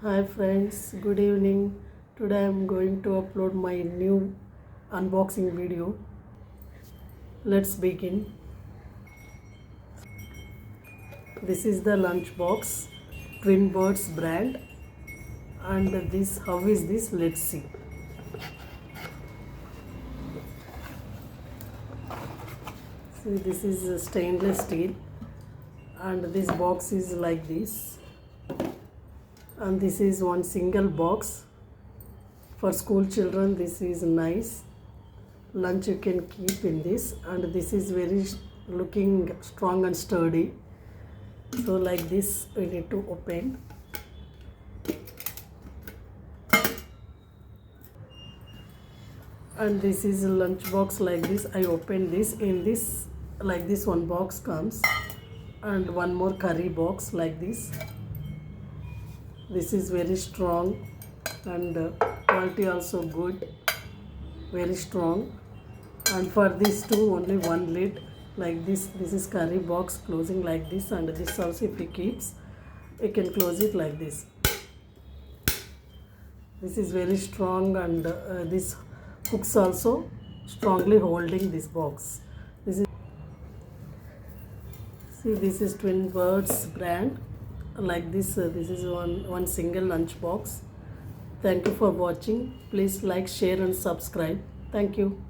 Hi friends, good evening. Today I am going to upload my new unboxing video. Let's begin. This is the lunchbox, Twin Birds brand, and this, how is this? Let's see. See, this is a stainless steel, and this box is like this. And this is one single box for school children. This is nice. Lunch you can keep in this, and this is very looking strong and sturdy. So like this we need to open. And this is a lunch box like this. I open this. In this, like this, one box comes, and one more curry box like this. This is very strong, and quality also good, very strong. And for these two, only one lid like this. This is curry box closing like this, and this also, if it keeps, you can close it like this. This is very strong, and this hooks also strongly holding this box. This is, see, this is Twin Birds brand like this. This is one single lunch box. Thank you for watching. Please like, share and subscribe. Thank you.